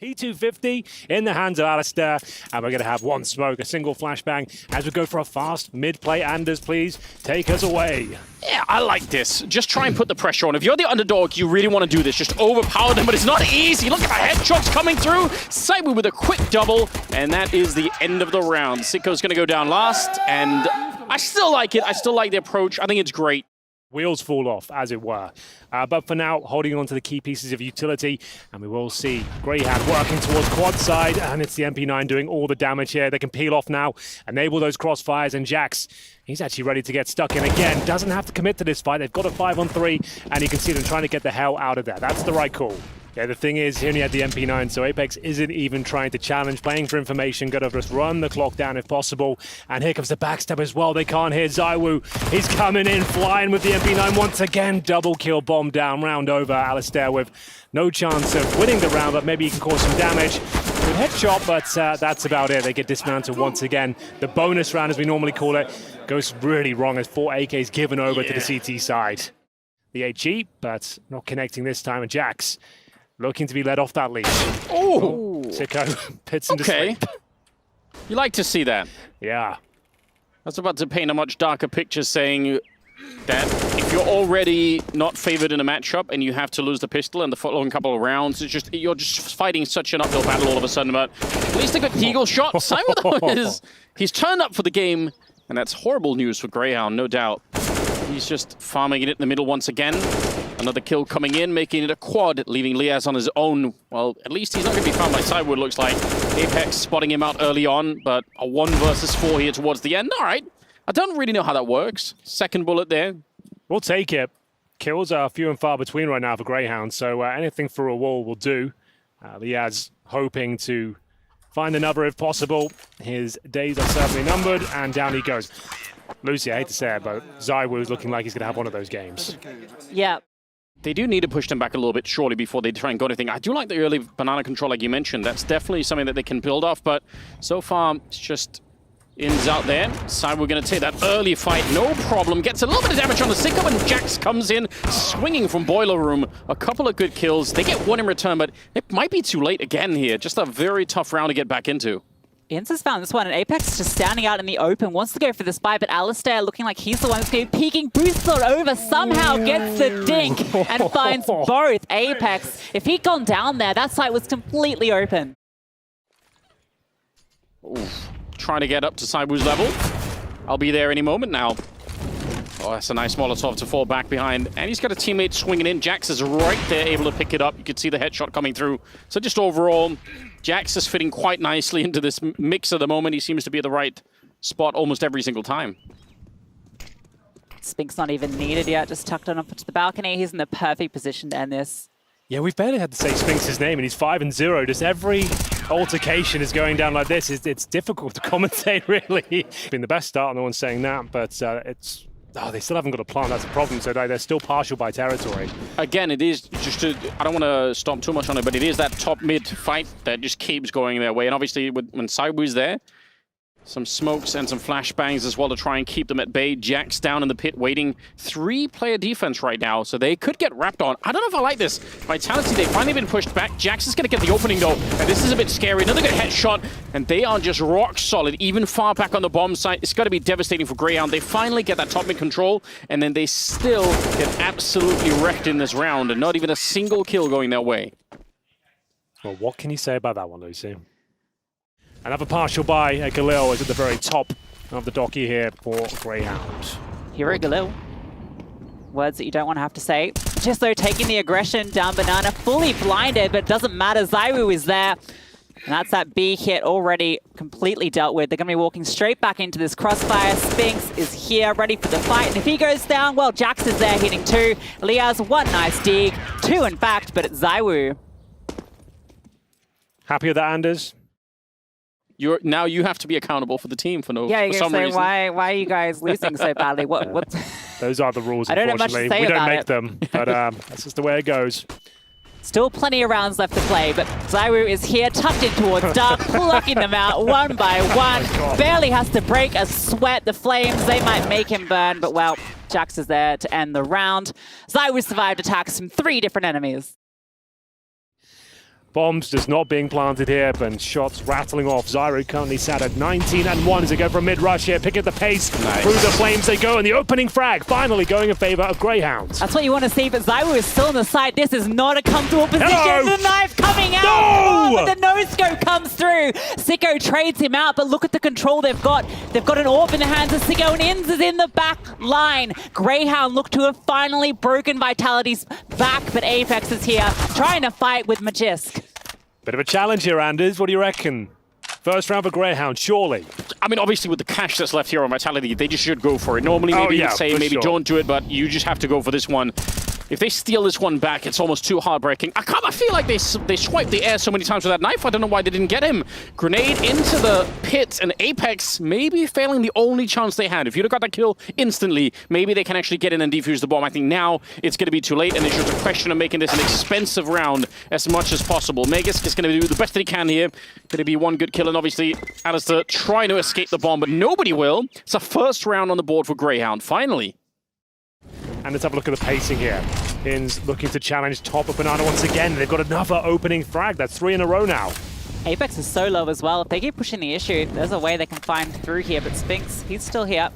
P250 in the hands of Alistair, and we're going to have one smoke, a single flashbang, as we go for a fast mid-play. Anders, please take us away. Yeah, I like this. Just try and put the pressure on. If you're the underdog, you really want to do this. Just overpower them, but it's not easy. Look at the headshots coming through. Saibu with a quick double, and that is the end of the round. Sicko's going to go down last, and I still like it. I still like the approach. I think it's great. Wheels fall off, as it were. But for now, holding on to the key pieces of utility, and we will see Grayhound working towards quad side, and it's the MP9 doing all the damage here. They can peel off now, enable those crossfires, and JACKZ, he's actually ready to get stuck in again. Doesn't have to commit to this fight. They've got a 5-on-3, and you can see them trying to get the hell out of there. That's the right call. Yeah, the thing is, he only had the MP9, so Apex isn't even trying to challenge, playing for information, gotta just run the clock down if possible. And here comes the backstab as well. They can't hear ZywOo. He's coming in, flying with the MP9 once again. Double kill, bomb down, round over. Alistair with no chance of winning the round, but maybe he can cause some damage. Good headshot, but that's about it. They get dismantled once again. The bonus round, as we normally call it, goes really wrong as 4 AKs given over to the CT side. The HE, but not connecting this time, and JACKZ looking to be let off that leash. Oh! Sicko pits him to sleep. You like to see that. Yeah. I was about to paint a much darker picture saying that if you're already not favored in a matchup and you have to lose the pistol in the following couple of rounds, it's just you're just fighting such an uphill battle all of a sudden. But at least a good deagle shot. Simon, he's turned up for the game, and that's horrible news for Grayhound, no doubt. He's just farming it in the middle once again. Another kill coming in, making it a quad, leaving Liaz on his own. Well, at least he's not going to be found by Saibu, it looks like. Apex spotting him out early on, but a 1 versus 4 here towards the end. All right. I don't really know how that works. Second bullet there. We'll take it. Kills are few and far between right now for Grayhound, so anything for a wall will do. Liaz hoping to find another if possible. His days are certainly numbered, and down he goes. Lucy, I hate to say it, but ZywOo is looking like he's going to have one of those games. Yeah. They do need to push them back a little bit, surely, before they try and go anything. I do like the early banana control, like you mentioned. That's definitely something that they can build off, but so far, it's just ins out there. Saibu going to take that early fight, no problem. Gets a little bit of damage on the Sicko, and JACKZ comes in, swinging from Boiler Room. A couple of good kills. They get one in return, but it might be too late again here. Just a very tough round to get back into. Inns has found this one, and Apex just standing out in the open, wants to go for this buy, but Alistair looking like he's the one that's going to be peeking, boosts on over, somehow gets the dink, and finds both. Apex, if he'd gone down there, that site was completely open. Oof. Trying to get up to Saibu's level. I'll be there any moment now. Oh, that's a nice Molotov to fall back behind. And he's got a teammate swinging in. JACKZ is right there, able to pick it up. You could see the headshot coming through. So just overall, JACKZ is fitting quite nicely into this mix at the moment. He seems to be at the right spot almost every single time. Spink's not even needed yet, just tucked on up to the balcony. He's in the perfect position to end this. Yeah, we've barely had to say Spinks' name, and he's 5-0. Just every altercation is going down like this. It's difficult to commentate, really. Been the best start, no one's saying that, but it's... Oh, they still haven't got a plan. That's a problem. So they're still partial by territory. Again, it is just I don't want to stomp too much on it, but it is that top mid fight that just keeps going their way. And obviously, when Saibu's there, some smokes and some flashbangs as well to try and keep them at bay. JACKZ down in the pit waiting. 3-player defense right now, so they could get wrapped on. I don't know if I like this. Vitality, they've finally been pushed back. JACKZ is going to get the opening though, and this is a bit scary. Another good headshot, and they are just rock solid, even far back on the bomb site. It's got to be devastating for Grayhound. They finally get that top mid control, and then they still get absolutely wrecked in this round, and not even a single kill going their way. Well, what can you say about that one, Lucy? Another partial buy. Galil is at the very top of the docky here for Grayhound. Hero Galil. Words that you don't want to have to say. Just though taking the aggression down banana, fully blinded, but it doesn't matter. ZywOo is there. And that's that B hit already completely dealt with. They're going to be walking straight back into this crossfire. Spinks is here, ready for the fight. And if he goes down, well, JACKZ is there hitting 2. Liaz, 1 nice dig. 2 in fact, but it's ZywOo. Happy with that, Anders? Now you have to be accountable for the team for some reason. Why are you guys losing so badly? What? Those are the rules, I don't have much to unfortunately. say We don't about make it. them, but that's just the way it goes. Still plenty of rounds left to play, but ZywOo is here, tucked in towards Dark, plucking them out one by one. Barely has to break a sweat. The flames, they might make him burn, but well, JACKZ is there to end the round. ZywOo survived attacks from 3 different enemies. Bombs just not being planted here, and shots rattling off. Zyro currently sat at 19-1 as they go for a mid-rush here, picking up the pace. Nice. Through the flames they go, and the opening frag finally going in favor of Grayhounds. That's what you want to see, but Zyro is still on the side. This is not a comfortable position. Hello. The knife coming out. No! Oh, but the no-scope comes through. Sicko trades him out, but look at the control they've got. They've got an orb in the hands of Sicko, and Inns is in the back line. Grayhound look to have finally broken Vitality's back, but Apex is here trying to fight with Magisk. Bit of a challenge here, Anders. What do you reckon? First round for Grayhound, surely. I mean, obviously, with the cash that's left here on Vitality, they just should go for it. Normally, maybe you'd say, maybe don't do it, but you just have to go for this one. If they steal this one back, it's almost too heartbreaking. I feel like they swiped the air so many times with that knife. I don't know why they didn't get him. Grenade into the pit, and Apex maybe failing the only chance they had. If you'd have got that kill instantly, maybe they can actually get in and defuse the bomb. I think now it's going to be too late, and it's just a question of making this an expensive round as much as possible. Magisk is going to do the best that he can here. Going to be one good kill, and obviously Alistair trying to escape the bomb, but nobody will. It's a first round on the board for Grayhound, finally. And let's have a look at the pacing here. Inns looking to challenge top of Banana once again. They've got another opening frag. That's 3 in a row now. Apex is so low as well. If they keep pushing the issue, there's a way they can find through here, but Spinks, he's still here.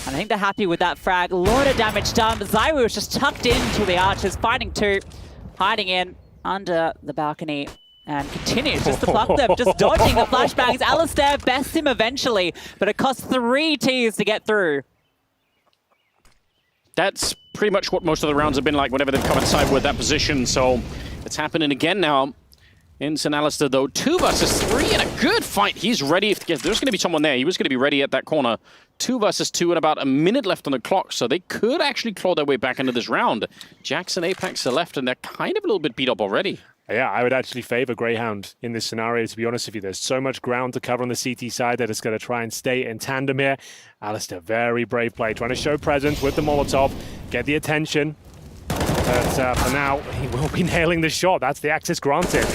And I think they're happy with that frag. A lot of damage done, but Zyro was just tucked into the archers, fighting 2, hiding in under the balcony. And continues just to pluck them, just dodging the flashbangs. Alistair bests him eventually, but it costs 3 Ts to get through. That's pretty much what most of the rounds have been like whenever they've come inside with that position, so it's happening again now. Inns and Alistair, though, 2 versus 3 and a good fight. He's ready. If there's going to be someone there, he was going to be ready at that corner. 2 versus 2 and about a minute left on the clock, so they could actually claw their way back into this round. JACKZ and Apex are left, and they're kind of a little bit beat up already. Yeah, I would actually favor Grayhound in this scenario, to be honest with you. There's so much ground to cover on the CT side that it's going to try and stay in tandem here. Alistair, very brave play, trying to show presence with the Molotov, get the attention. But for now, he will be nailing the shot. That's the access granted.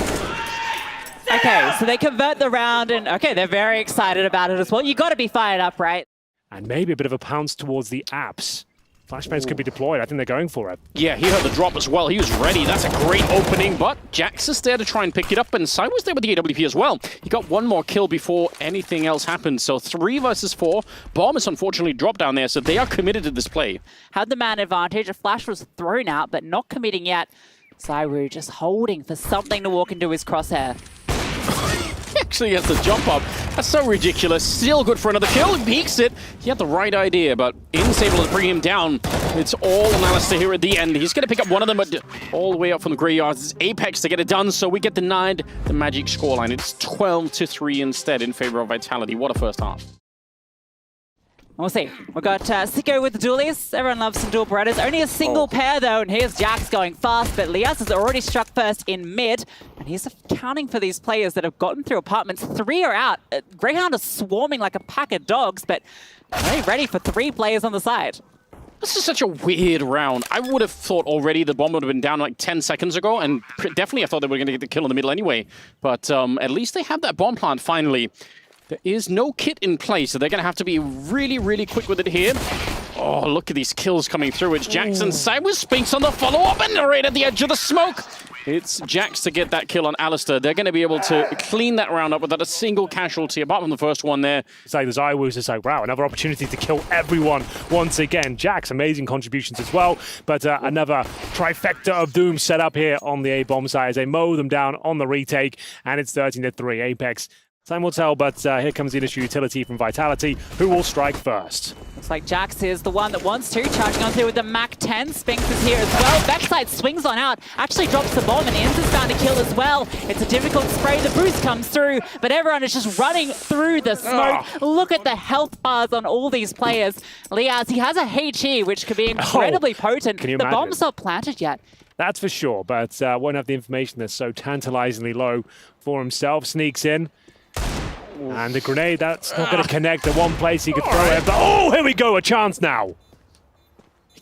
Okay, so they convert the round, and okay, they're very excited about it as well. You got to be fired up, right? And maybe a bit of a pounce towards the apps. Flashbangs could be deployed. I think they're going for it. Yeah, he heard the drop as well. He was ready. That's a great opening, but JACKZ is there to try and pick it up, and Sai was there with the AWP as well. He got one more kill before anything else happened, so 3 versus 4. Bomb is unfortunately dropped down there, so they are committed to this play. Had the man advantage. A flash was thrown out, but not committing yet. Zyro just holding for something to walk into his crosshair. He actually gets the jump up. That's so ridiculous. Still good for another kill. He peeks it. He had the right idea, but Inns able to bring him down. It's all on Alistair here at the end. He's going to pick up one of them, but all the way up from the graveyard. It's Apex to get it done, so we get denied the magic scoreline. It's 12-3 instead in favor of Vitality. What a first half. We'll see. We've got Sicko with the dualies. Everyone loves some dual Berettas. Only a single pair, though, and here's JACKZ going fast, but Lias has already struck first in mid, and he's accounting for these players that have gotten through apartments. 3 are out. Grayhound is swarming like a pack of dogs, but very ready for 3 players on the side. This is such a weird round. I would have thought already the bomb would have been down like 10 seconds ago, and definitely I thought they were going to get the kill in the middle anyway, but at least they have that bomb plant finally. There is no kit in place, so they're going to have to be really, really quick with it here. Oh, look at these kills coming through. It's JACKZ side with Spinks on the follow-up and right at the edge of the smoke. It's JACKZ to get that kill on Alistair. They're going to be able to clean that round up without a single casualty, apart from the first one there. It's like the Zywoos is like, wow, another opportunity to kill everyone once again. JACKZ, amazing contributions as well, but another trifecta of doom set up here on the A-bomb side as they mow them down on the retake, and it's 13-3. Apex. Time will tell, but here comes the initial utility from Vitality. Who will strike first? Looks like JACKZ is the one that wants to. Charging on through with the Mac 10. Spinks is here as well. Backside swings on out. Actually drops the bomb, and Inns is found to kill as well. It's a difficult spray. The boost comes through, but everyone is just running through the smoke. Look at the health bars on all these players. Lias, he has a HE, which could be incredibly potent. Can you the imagine? bomb's not planted yet. That's for sure, but won't have the information that's so tantalizingly low for himself. Sneaks in. And the grenade, that's not going to connect. The one place he could throw it. But oh, here we go, a chance now.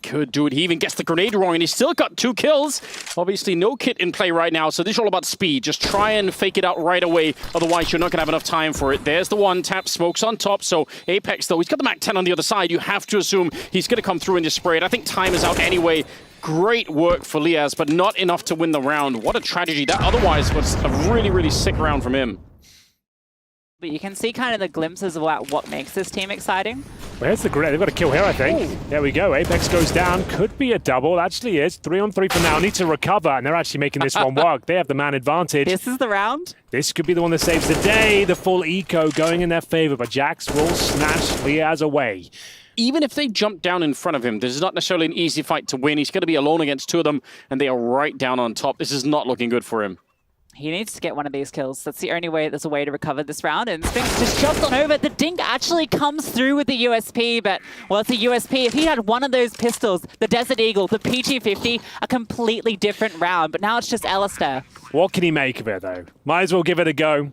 Could do it. He even gets the grenade wrong, and he's still got 2 kills. Obviously, no kit in play right now, so this is all about speed. Just try and fake it out right away, otherwise you're not going to have enough time for it. There's the one tap, smokes on top, so Apex, though, he's got the Mac 10 on the other side. You have to assume he's going to come through and just spray it. I think time is out anyway. Great work for Liaz, but not enough to win the round. What a tragedy. That otherwise was a really, really sick round from him. But you can see kind of the glimpses of what makes this team exciting. Well, here's the grenade. They've got a kill here, I think. Ooh. There we go. Apex goes down. Could be a double. Actually is. 3-on-3 for now. Need to recover, and they're actually making this one work. They have the man advantage. This is the round. This could be the one that saves the day. The full eco going in their favor, but JACKZ will snatch Liaz away. Even if they jump down in front of him, this is not necessarily an easy fight to win. He's going to be alone against 2 of them, and they are right down on top. This is not looking good for him. He needs to get one of these kills. That's the only way there's a way to recover this round. And Spinks just jumps on over. The dink actually comes through with the USP, but, well, it's a USP. If he had one of those pistols, the Desert Eagle, the PG-50, a completely different round. But now it's just Alistair. What can he make of it, though? Might as well give it a go.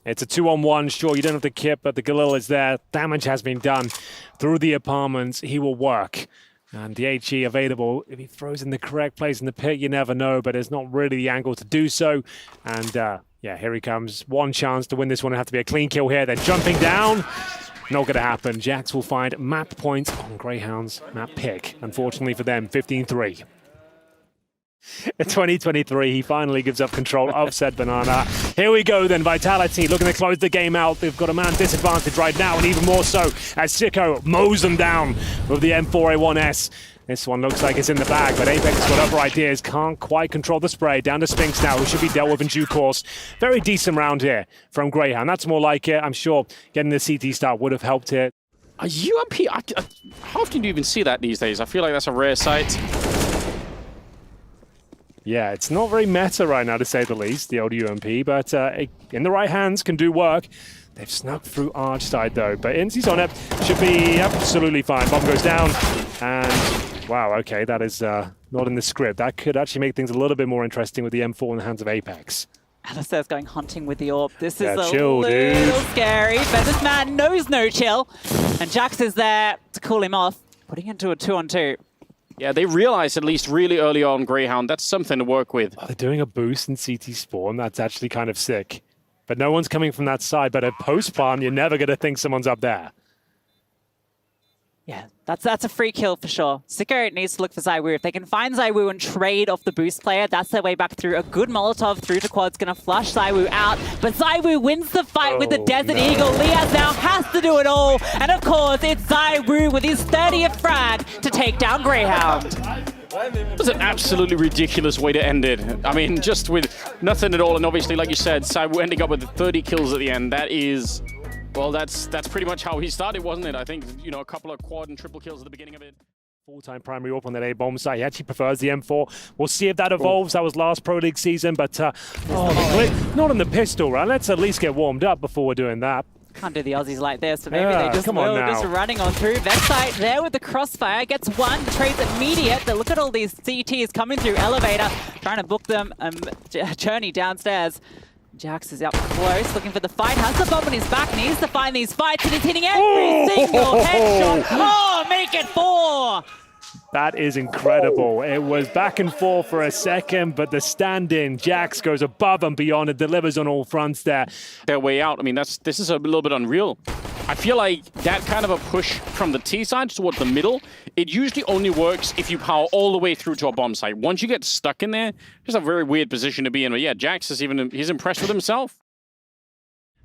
It's a 2-on-1. Sure, you don't have the kit, but the Galil is there. Damage has been done through the apartments. He will work. And the HE available. If he throws in the correct place in the pit, you never know, but there's not really the angle to do so. And yeah, here he comes. One chance to win this one. It'll have to be a clean kill here. Then jumping down. Not going to happen. JACKZ will find map points on Grayhound's map pick. Unfortunately for them, 15-3. In 2023, he finally gives up control of said banana. Here we go then, Vitality looking to close the game out. They've got a man disadvantage right now, and even more so as Sicko mows them down with the M4A1S. This one looks like it's in the bag, but Apex has got other ideas. Can't quite control the spray. Down to Spinks now, who should be dealt with in due course. Very decent round here from Grayhound. That's more like it. I'm sure getting the CT start would have helped here. A UMP, how often do you even see that these days? I feel like that's a rare sight. Yeah, it's not very meta right now, to say the least, the old UMP, but in the right hands can do work. They've snuck through Arch side, though, but Insy's on it. Should be absolutely fine. Bomb goes down, and wow, okay, that is not in the script. That could actually make things a little bit more interesting with the M4 in the hands of Apex. Alistair's going hunting with the orb. This is a chill, little dude. scary, but this man knows no chill. And JACKZ is there to cool him off, putting into a 2-on-2. Yeah, they realized at least really early on, Grayhound, that's something to work with. Oh, they're doing a boost in CT spawn. That's actually kind of sick. But no one's coming from that side. But at post farm, you're never going to think someone's up there. Yeah, that's a free kill for sure. Sicko needs to look for ZywOo. If they can find ZywOo and trade off the boost player, that's their way back through. A good Molotov through to quad's going to flush ZywOo out. But ZywOo wins the fight with the Desert Eagle. Liaz now has to do it all. And of course, it's ZywOo with his 30th frag to take down Grayhound. It was an absolutely ridiculous way to end it. I mean, just with nothing at all. And obviously, like you said, ZywOo ending up with 30 kills at the end. That is... Well, that's pretty much how he started, wasn't it? I think, you know, a couple of quad and triple kills at the beginning of it. Full-time primary AWP on that A-bomb site. He actually prefers the M4. We'll see if that evolves. That was last Pro League season, but the clip, not on the pistol, right? Let's at least get warmed up before we're doing that. Can't do the Aussies like this, but maybe they just come on will. now. Just running on through. Vexite there with the crossfire. Gets one, trades immediate. But look at all these CTs coming through elevator, trying to book them journey downstairs. JACKZ is up close, looking for the fight. Has the bomb on his back, needs to find these fights, and he's hitting every single headshot. Oh, make it 4! That is incredible. It was back and forth for a second, but the stand-in, JACKZ goes above and beyond and delivers on all fronts there. Their way out. I mean, this is a little bit unreal. I feel like that kind of a push from the T side towards the middle, it usually only works if you power all the way through to a bomb site. Once you get stuck in there, it's a very weird position to be in. But yeah, JACKZ is he's impressed with himself.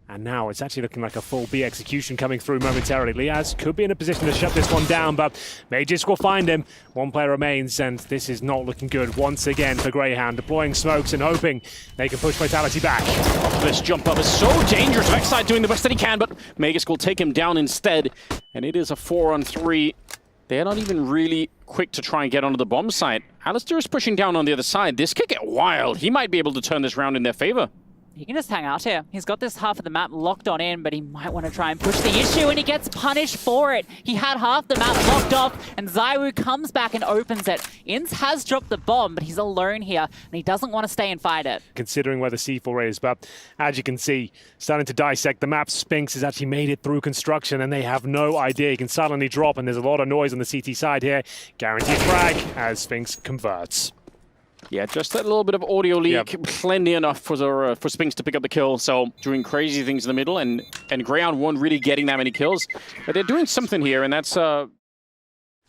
And now it's actually looking like a full B execution coming through momentarily. Liaz could be in a position to shut this one down, but Magisk will find him. One player remains, and this is not looking good once again for Grayhound. Deploying smokes and hoping they can push Vitality back. This jump up is so dangerous. Vexite doing the best that he can, but Magisk will take him down instead. And it is a 4-on-3. They're not even really quick to try and get onto the bomb site. Alistair is pushing down on the other side. This could get wild. He might be able to turn this round in their favor. He can just hang out here. He's got this half of the map locked on in, but he might want to try and push the issue, and he gets punished for it. He had half the map locked off, and ZywOo comes back and opens it. Inns has dropped the bomb, but he's alone here, and he doesn't want to stay and fight it. Considering where the C4 is, but as you can see, starting to dissect the map, Spinx has actually made it through construction, and they have no idea. He can suddenly drop, and there's a lot of noise on the CT side here. Guaranteed frag as Spinx converts. Yeah, just a little bit of audio leak, plenty enough for Spinx to pick up the kill. So doing crazy things in the middle, and Grayhound weren't really getting that many kills. But they're doing something here, and that's yeah,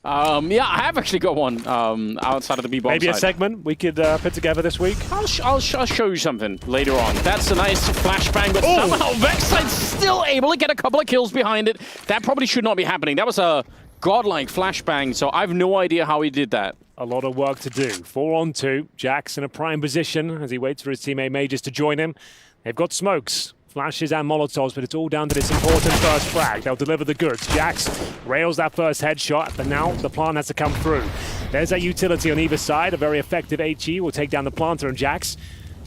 I have actually got one outside of the B-bomb Maybe side. a segment we could put together this week. I'll show you something later on. That's a nice flashbang, but somehow vexzide's still able to get a couple of kills behind it. That probably should not be happening. That was a godlike flashbang, so I have no idea how he did that. A lot of work to do. 4-on-2. JACKZ in a prime position as he waits for his teammate Majors to join him. They've got smokes, flashes and molotovs, but it's all down to this important first frag. They'll deliver the goods. JACKZ rails that first headshot, but now the plant has to come through. There's that utility on either side. A very effective HE will take down the planter, and JACKZ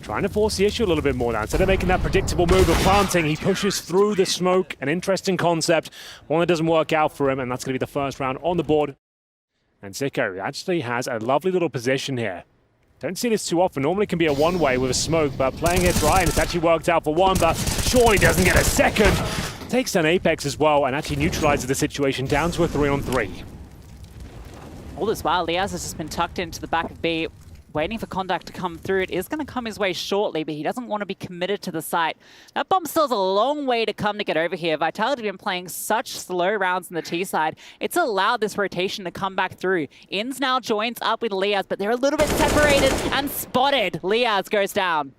trying to force the issue a little bit more now. Instead of making that predictable move of planting, he pushes through the smoke. An interesting concept, one that doesn't work out for him, and that's going to be the first round on the board. And Zico actually has a lovely little position here. Don't see this too often. Normally it can be a one-way with a smoke, but playing it right, and it's actually worked out for one, but surely doesn't get a second. Takes down Apex as well, and actually neutralizes the situation down to a 3-on-3. All this while, Liaz has just been tucked into the back of B, waiting for contact to come through. It is going to come his way shortly, but he doesn't want to be committed to the site. That bomb still has a long way to come to get over here. Vitality have been playing such slow rounds on the T side. It's allowed this rotation to come back through. Inns now joins up with Liaz, but they're a little bit separated and spotted. Liaz goes down.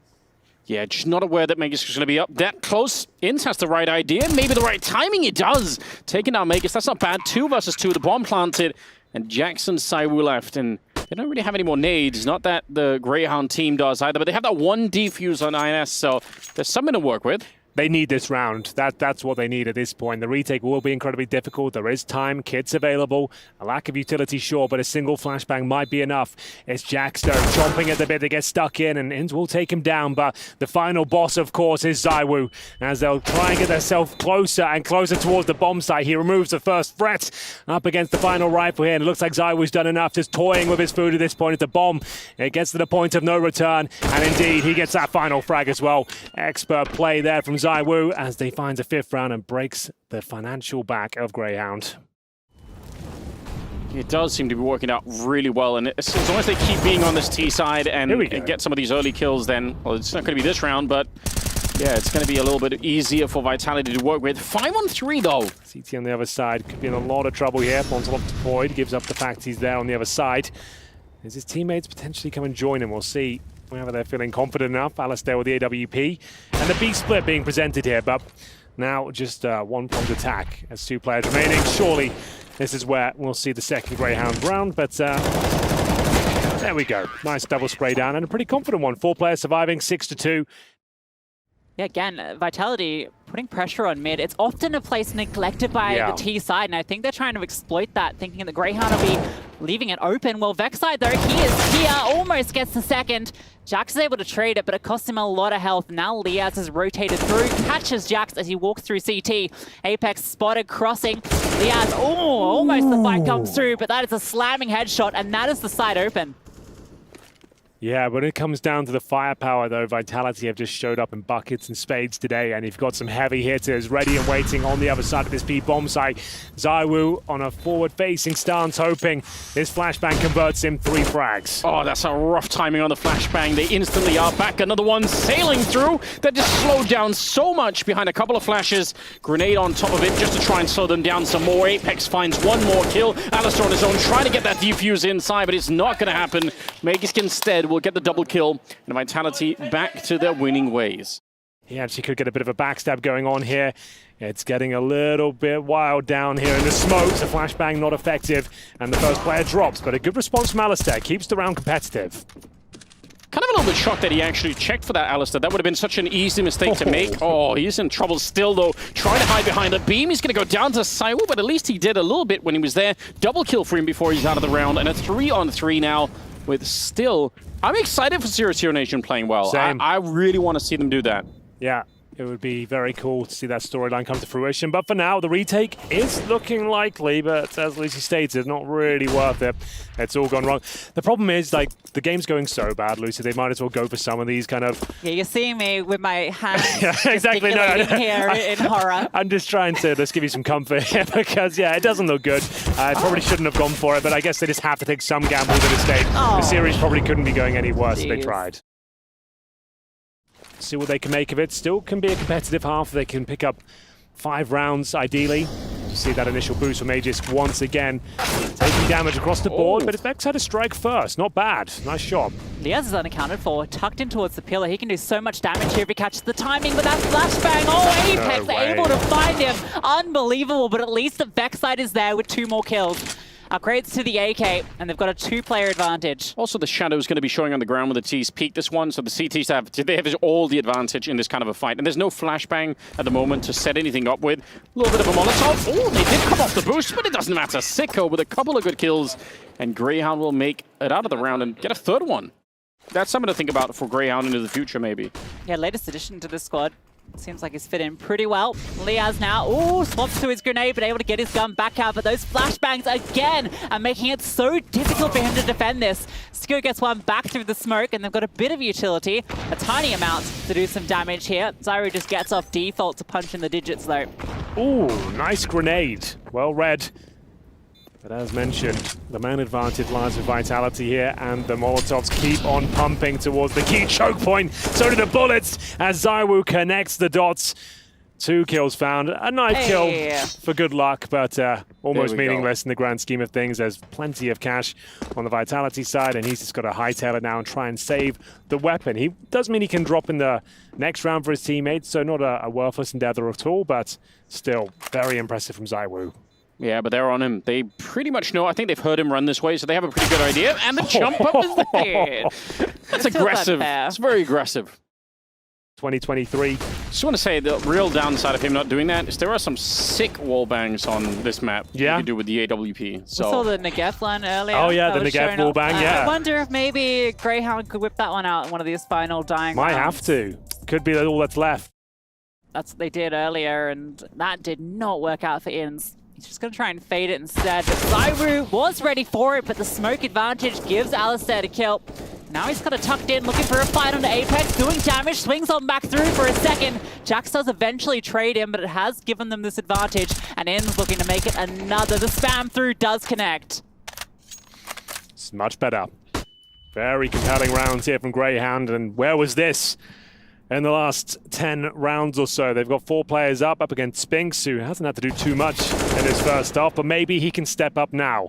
Yeah, just not aware that Magus is going to be up that close. Inns has the right idea, maybe the right timing. He does. Taking down Magus, that's not bad. 2 versus 2, the bomb planted, and Jackson ZywOo left, and they don't really have any more nades. Not that the Grayhound team does either, but they have that one defuse on INS, so there's something to work with. They need this round. That's what they need at this point. The retake will be incredibly difficult. There is time, kits available, a lack of utility, sure, but a single flashbang might be enough. It's JACKZ chomping at the bit to get stuck in, and Inns will take him down, but the final boss, of course, is ZywOo. As they'll try and get themselves closer and closer towards the bomb site, he removes the first threat up against the final rifle here, and it looks like ZywOo's done enough, just toying with his food at this point at the bomb. It gets to the point of no return, and indeed, he gets that final frag as well. Expert play there from ZywOo as they finds a 5th round and breaks the financial back of Grayhound. It does seem to be working out really well, and as long as they keep being on this T side and get some of these early kills, then, well, it's not going to be this round, but yeah, it's going to be a little bit easier for Vitality to work with. 5-on-3 though. CT on the other side could be in a lot of trouble here. Bonsolov deployed, gives up the fact he's there on the other side. As his teammates potentially come and join him, we'll see whether they're feeling confident enough. Alistair with the AWP. And the B split being presented here, but now just one prompt attack as 2 players remaining. Surely this is where we'll see the second Grayhound round, but there we go. Nice double spray down and a pretty confident one. 4 players surviving, 6-2. Yeah, again, Vitality putting pressure on mid. It's often a place neglected by the T side, and I think they're trying to exploit that, thinking that Grayhound will be leaving it open. Well, vexzide, though, he is here, almost gets the second. JACKZ is able to trade it, but it costs him a lot of health. Now Liaz has rotated through, catches JACKZ as he walks through CT. Apex spotted, crossing. Liaz, almost the fight comes through, but that is a slamming headshot, and that is the side open. Yeah, when it comes down to the firepower, though, Vitality have just showed up in buckets and spades today, and you've got some heavy hitters ready and waiting on the other side of this B-bomb site. ZywOo on a forward-facing stance, hoping this flashbang converts him 3 frags. Oh, that's a rough timing on the flashbang. They instantly are back. Another one sailing through. That just slowed down so much behind a couple of flashes. Grenade on top of it just to try and slow them down some more. Apex finds one more kill. Alistair on his own trying to get that defuse inside, but it's not going to happen. Magisk instead will get the double kill, and Vitality back to their winning ways. He actually could get a bit of a backstab going on here. It's getting a little bit wild down here in the smokes. A flashbang not effective, and the first player drops, but a good response from Alistair. Keeps the round competitive. Kind of a little bit shocked that he actually checked for that, Alistair. That would have been such an easy mistake to make. Oh, he's in trouble still, though. Trying to hide behind a beam. He's going to go down to ZywOo, but at least he did a little bit when he was there. Double kill for him before he's out of the round, and a 3-on-3 now. with still... I'm excited for 0 Nation playing well. Same. I really want to see them do that. Yeah, it would be very cool to see that storyline come to fruition. But for now, the retake is looking likely, but as Lucy stated, not really worth it. It's all gone wrong. The problem is, like, the game's going so bad, Lucy, they might as well go for some of these kind of... Yeah, you're seeing me with my hands yeah, exactly. No, here in horror. I'm just trying to just give you some comfort here because, yeah, it doesn't look good. I probably shouldn't have gone for it, but I guess they just have to take some gambles at this stage. The series probably couldn't be going any worse if they tried. See what they can make of it. Still can be a competitive half. They can pick up 5 rounds, ideally. You see that initial boost from Aegis once again. Taking damage across the board, but it's bezt to strike first. Not bad. Nice shot. Liaz is unaccounted for, tucked in towards the pillar. He can do so much damage here if he catches the timing, but that flashbang, Apex able to find him. Unbelievable, but at least the bezt is there with 2 more kills. Upgrades to the AK, and they've got a 2-player advantage. Also, the Shadow is going to be showing on the ground with the T's peak this one, so the CTs have all the advantage in this kind of a fight. And there's no flashbang at the moment to set anything up with. A little bit of a Molotov. Oh, they did come off the boost, but it doesn't matter. Sicko with a couple of good kills, and Grayhound will make it out of the round and get a 3rd one. That's something to think about for Grayhound into the future, maybe. Yeah, latest addition to the squad. Seems like he's fit in pretty well. Liaz now, swaps to his grenade, but able to get his gun back out. But those flashbangs again are making it so difficult for him to defend this. Skio gets one back through the smoke, and they've got a bit of utility, a tiny amount to do some damage here. Zyru just gets off default to punch in the digits, though. Ooh, nice grenade. Well read. But as mentioned, the man advantage lies with vitality here, and the Molotovs keep on pumping towards the key choke point. So do the bullets as Zywu connects the dots. 2 kills found. A knife kill for good luck, but almost meaningless in the grand scheme of things. There's plenty of cash on the vitality side, and he's just got to hightail it now and try and save the weapon. He does mean he can drop in the next round for his teammates, so not a worthless endeavor at all, but still very impressive from Zywu. Yeah, but they're on him. They pretty much know. I think they've heard him run this way, so they have a pretty good idea. And the jump up is there. That's aggressive. It's very aggressive. 2023. Just want to say the real downside of him not doing that is there are some sick wall bangs on this map. Yeah. You can do with the AWP. So. We saw the Negev one earlier. Oh yeah, the Negev wall bang. Yeah. I wonder if maybe Grayhound could whip that one out in one of these final dying Might rounds. have to. Could be all that's left. That's what they did earlier, and that did not work out for Inns. He's just going to try and fade it instead. But Zyru was ready for it, but the smoke advantage gives Alistair a kill. Now he's kind of tucked in, looking for a fight on the Apex, doing damage, swings on back through for a second. JACKZ does eventually trade him, but it has given them this advantage, and Inns looking to make it another. The spam through does connect. It's much better. Very compelling rounds here from Grayhound, and where was this? In the last 10 rounds or so, they've got 4 players up against Spinks, who hasn't had to do too much in his first half, but maybe he can step up now.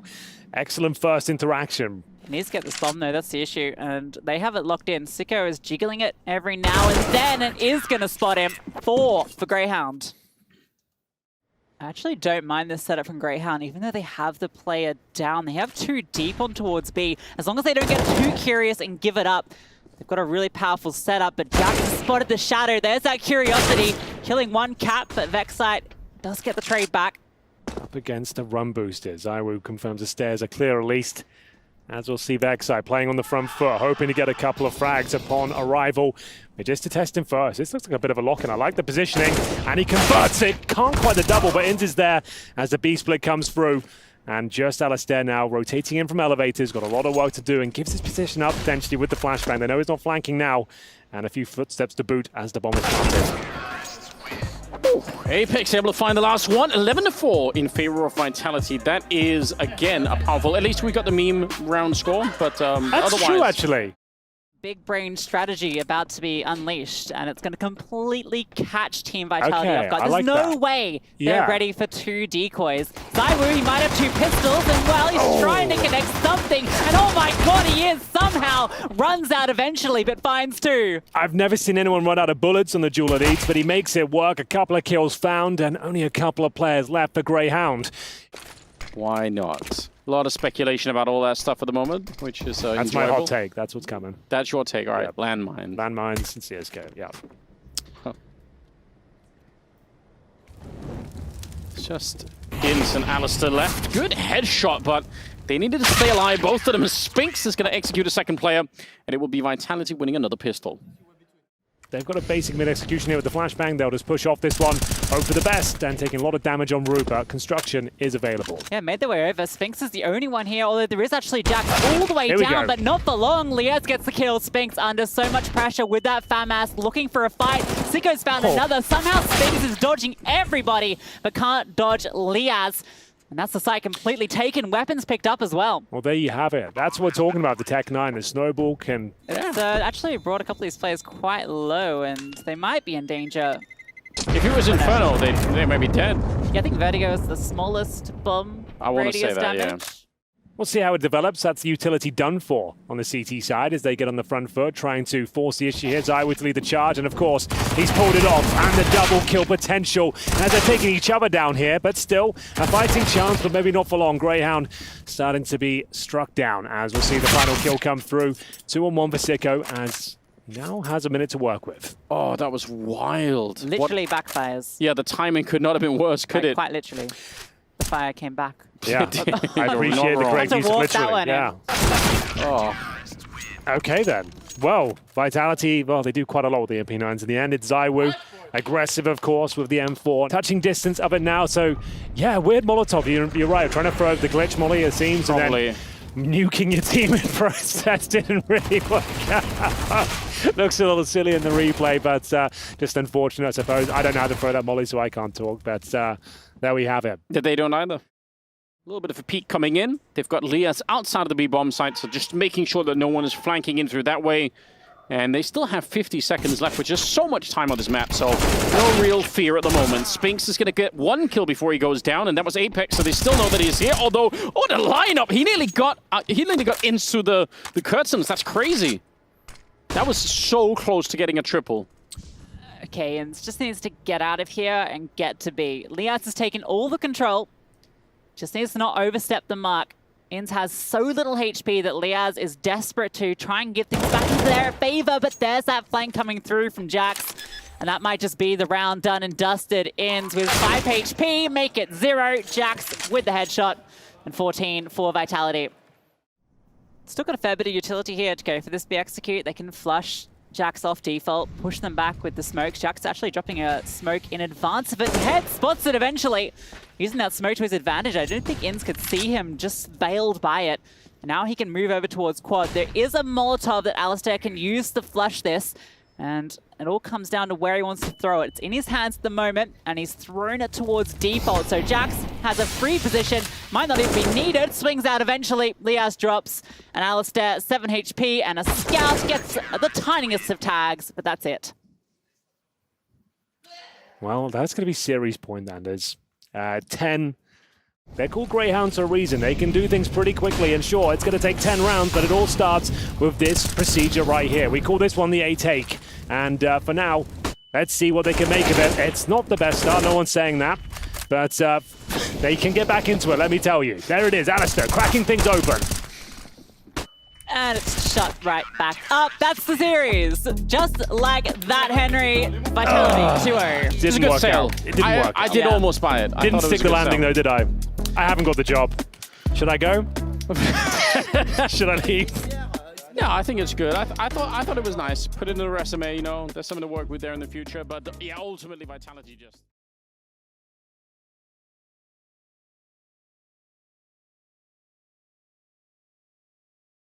Excellent first interaction. He needs to get this bomb though, that's the issue, and they have it locked in. Sicko is jiggling it every now and then, and is going to spot him. 4 for Grayhound. I actually don't mind this setup from Grayhound, even though they have the player down. They have 2 deep on towards B. As long as they don't get too curious and give it up, they've got a really powerful setup, but JACKZ spotted the shadow. There's that curiosity. Killing 1 cap, but vezt does get the trade back. Up against the run boosters. Zywu confirms the stairs are clear at least. As we'll see vezt playing on the front foot, hoping to get a couple of frags upon arrival. But just to test him first. This looks like a bit of a lock-in. I like the positioning, and he converts it. Can't quite the double, but Inns is there as the B-split comes through. And just Alistair now rotating in from elevators, got a lot of work to do and gives his position up potentially with the flashbang. They know he's not flanking now, and a few footsteps to boot as the bomb is planted. Apex able to find the last one, 11-4 in favor of vitality. That is, again, a powerful, at least we got the meme round score, but That's otherwise... true, actually. Big brain strategy about to be unleashed, and it's going to completely catch Team Vitality off guard. There's no way they're ready for 2 decoys. Zywu, he might have 2 pistols, and well, he's trying to connect something, and oh my god, he is somehow runs out eventually, but finds 2. I've never seen anyone run out of bullets on the duel at Eats, but he makes it work. A couple of kills found, and only a couple of players left for Grayhound. Why not? A lot of speculation about all that stuff at the moment, which is That's enjoyable. my hot take. That's what's coming. That's your take. All right, Yep. landmine. Landmines and CSGO, yeah. Huh. It's Just Ins and Alistair left. Good headshot, but they needed to stay alive. Both of them. Spinks is going to execute a second player, and it will be Vitality winning another pistol. They've got a basic mid-execution here with the flashbang. They'll just push off this one, hope for the best, and taking a lot of damage on Rupert. Construction is available. Yeah, made their way over. Spinks is the only one here, although there is actually JACKZ all the way down, but not for long. Liaz gets the kill. Spinks under so much pressure with that FAMAS, looking for a fight. Sicko's found another. Somehow Spinks is dodging everybody, but can't dodge Liaz. And that's the site completely taken. Weapons picked up as well. Well, there you have it. That's what we're talking about. The Tech 9, the Snowball can... It's actually brought a couple of these players quite low, and they might be in danger. If it was Inferno, they may be dead. Yeah, I think Vertigo is the smallest bomb I want to say that, damage. yeah. We'll see how it develops. That's the utility done for on the CT side as they get on the front foot, trying to force the issue here. Zywoo to lead the charge, and of course, he's pulled it off, and the double kill potential as they're taking each other down here, but still a fighting chance, but maybe not for long. Grayhound starting to be struck down as we'll see the final kill come through. 2-on-1 for Sicko as now has a minute to work with. Oh, that was wild. Literally backfires. Yeah, the timing could not have been worse, could it? Quite literally. The fire came back. Yeah, I appreciate the correct use of literally. Yeah. Oh. Okay then. Well, Vitality, well, they do quite a lot with the MP9s in the end. It's Zywoo. Aggressive, of course, with the M4. Touching distance of it now, so yeah, weird Molotov. You're right, trying to throw the glitch molly, it seems, Probably. and then nuking your team in process didn't really work out. Looks a little silly in the replay, but just unfortunate, I suppose. I don't know how to throw that molly, so I can't talk, but there we have it. They don't either. A little bit of a peek coming in. They've got Liaz outside of the B-bomb site, so just making sure that no one is flanking in through that way. And they still have 50 seconds left, which is so much time on this map, so no real fear at the moment. Spinks is going to get one kill before he goes down, and that was Apex, so they still know that he's here. Although, oh, the lineup! He nearly got into the curtains. That's crazy. That was so close to getting a triple. Okay, and just needs to get out of here and get to B. Liaz has taken all the control. Just needs to not overstep the mark. Inns has so little HP that Liaz is desperate to try and get things back into their favor, but there's that flank coming through from JACKZ, and that might just be the round done and dusted. Inns with 5 HP, make it 0. JACKZ with the headshot, and 14 for Vitality. Still got a fair bit of utility here to go for this B-execute. They can flush JACKZ off default, push them back with the smokes. JACKZ actually dropping a smoke in advance of it. Head spots it eventually. Using that smoke to his advantage. I don't think Inns could see him, just bailed by it. And now he can move over towards quad. There is a Molotov that Alistair can use to flush this. And it all comes down to where he wants to throw it. It's in his hands at the moment, and he's thrown it towards default. So JACKZ has a free position, might not even be needed. Swings out eventually. Liaz drops, and Alistair 7 HP, and a scout gets the tiniest of tags, but that's it. Well, that's going to be series point then. There's 10. They're called Greyhounds for a reason. They can do things pretty quickly, and sure, it's going to take 10 rounds, but it all starts with this procedure right here. We call this one the A-take, and for now, let's see what they can make of it. It's not the best start, no one's saying that, but they can get back into it, let me tell you. There it is, Alistair cracking things open. And it's shut right back up. That's the series. Just like that, Henry. Vitality 2-0. Didn't work out. It didn't work out. I did almost buy it. Didn't stick the landing though, did I? I haven't got the job. Should I go? Should I leave? Yeah, I think it's good. I thought it was nice. Put it in the resume, you know. There's something to work with there in the future. But yeah, ultimately Vitality just...